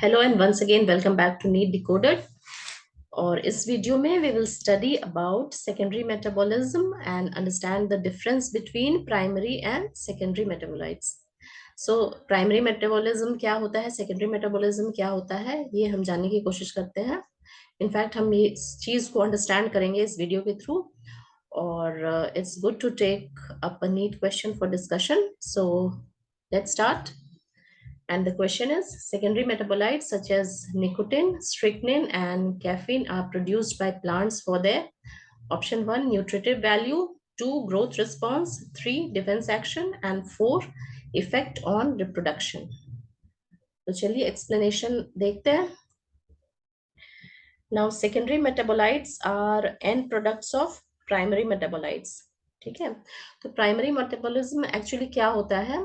Hello and once again welcome back to NEET decoded. और इस video में we will study about secondary metabolism and understand the difference between primary and secondary metabolites. So primary metabolism क्या होता है, secondary metabolism क्या होता है, ये हम जानने की कोशिश करते हैं। इनफैक्ट हम ये इस चीज को अंडरस्टैंड करेंगे इस वीडियो के थ्रू। और it's good to take up a NEET question for discussion. So let's start. And the question is, secondary metabolites such as nicotine, strychnine, and caffeine are produced by plants for their option 1 nutritive value, 2 growth response, 3 defense action, and 4 effect on reproduction. तो चलिए explanation देखते हैं. Now secondary metabolites are end products of primary metabolites. ठीक है, तो primary metabolism actually क्या होता है,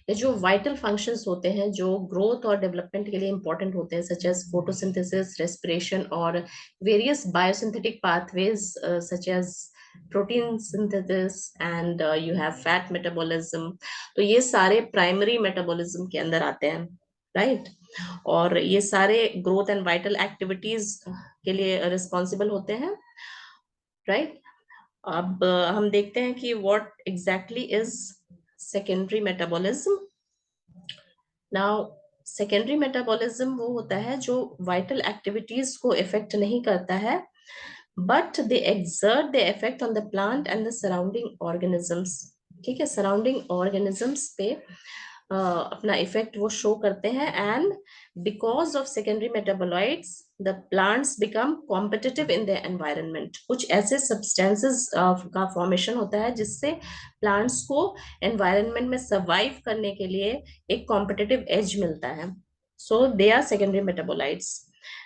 ये जो वाइटल फंक्शंस होते हैं जो ग्रोथ और डेवलपमेंट के लिए इंपॉर्टेंट होते हैं, सच एज फोटोसिंथेसिस, रेस्पिरेशन और various biosynthetic pathways such as protein synthesis and you have fat metabolism. तो ये सारे प्राइमरी मेटाबॉलिज्म के अंदर आते हैं, राइट. और ये सारे ग्रोथ एंड वाइटल एक्टिविटीज के लिए रिस्पॉन्सिबल होते हैं, राइट. अब हम देखते हैं कि what exactly is secondary metabolism. Now secondary metabolism वो होता है जो वाइटल एक्टिविटीज को इफेक्ट नहीं करता है, but they exert the effect on the plant and the surrounding organisms. ठीक है, सराउंडिंग ऑर्गेनिजम्स पे अपना इफेक्ट वो शो करते हैं. And because of secondary metabolites the plants become competitive in the environment. कुछ ऐसे सब्सटेंसेस का फॉर्मेशन होता है जिससे प्लांट्स को एनवायरनमेंट में सर्वाइव करने के लिए एक कॉम्पिटिटिव एज मिलता है. So they are secondary metabolites.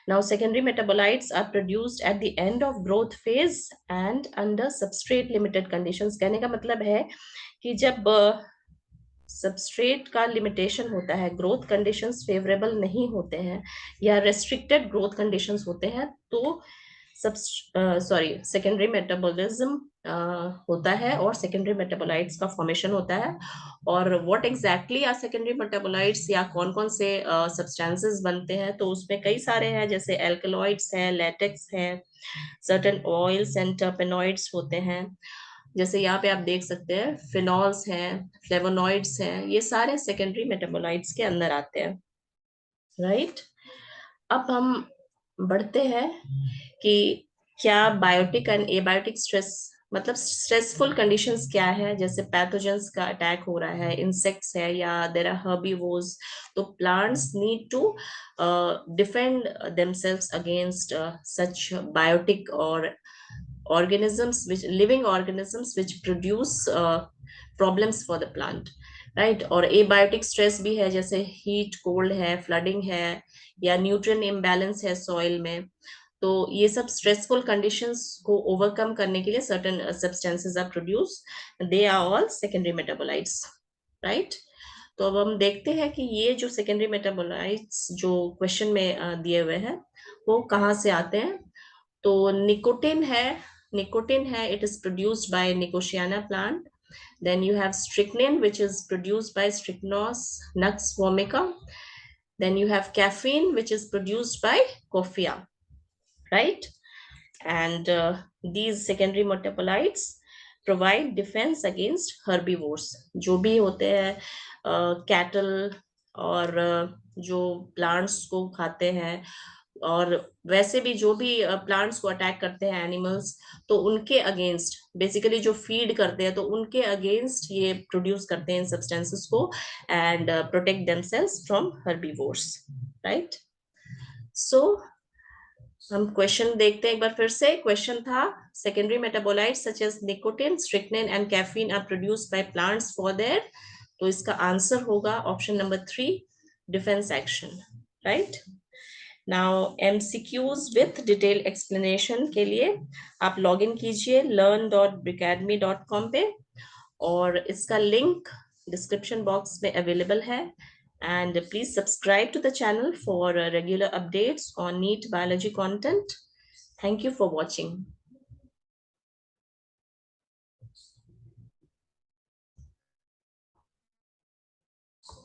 Now, secondary metabolites are produced at the end of growth phase and under substrate limited conditions. कहने का मतलब है कि जब सबस्ट्रेट का लिमिटेशन होता है, ग्रोथ कंडीशंस फेवरेबल नहीं होते हैं या रेस्ट्रिक्टेड ग्रोथ कंडीशंस होते हैं, तो सेकेंडरी मेटाबॉलिज्म होता है और सेकेंडरी मेटाबोलाइट्स का फॉर्मेशन होता है. और what exactly are secondary metabolites या कौन कौन से सब्सटेंसेस बनते हैं, तो उसमें कई सारे हैं, जैसे एल्कलॉइड्स है, लेटेक्स है, सर्टेन ऑयल्स एंड टर्पेनॉइड्स होते हैं. जैसे यहाँ पे आप देख सकते हैं फिनॉल्स हैं, फ्लेवोनॉइड्स हैं, ये सारे सेकेंडरी मेटाबोलाइट्स के अंदर आते हैं, राइट. अब हम बढ़ते हैं कि क्या बायोटिक एंड एबायोटिक स्ट्रेस, मतलब स्ट्रेसफुल कंडीशंस क्या है, जैसे पैथोजेंस का अटैक हो रहा है, इंसेक्ट्स है या देयर आर हर्बीवोर्स. तो plants need to defend themselves against such biotic और organisms which living organisms which produce problems for the plant, right. और एबायोटिक स्ट्रेस भी है, जैसे हीट, कोल्ड है, फ्लडिंग है या न्यूट्रिएंट इम्बैलेंस है सॉइल में. तो ये सब स्ट्रेसफुल कंडीशंस को ओवरकम करने के लिए certain substances are produce. They are all secondary metabolites, right. तो अब हम देखते हैं कि ये जो सेकेंडरी मेटाबोलाइट्स जो क्वेश्चन में दिए हुए हैं वो कहाँ से आते हैं. तो निकोटिन है, it is produced by Nicotiana plant. Then you have strychnine, which is produced by Strychnos nux vomica. Then you have caffeine, which is produced by Coffea, right. And these secondary metabolites provide defense against herbivores. जो भी होते हैं cattle और जो plants को खाते हैं, और वैसे भी जो भी प्लांट्स को अटैक करते हैं एनिमल्स, तो उनके अगेंस्ट बेसिकली जो फीड करते हैं तो उनके अगेंस्ट ये प्रोड्यूस करते हैं इन सब्सटेंसेस को and protect themselves from herbivores, right. So हम क्वेश्चन देखते हैं एक बार फिर से. क्वेश्चन था secondary metabolites such as nicotine, strychnine and caffeine are produced by plants for their. तो इसका आंसर होगा option number 3, defence action, right. Now MCQs with detail explanation के लिए आप लॉग इन कीजिए learn.bricademy.com पे, और इसका लिंक डिस्क्रिप्शन बॉक्स में अवेलेबल है. And please subscribe to the channel for regular updates on NEET biology content. Thank you for watching.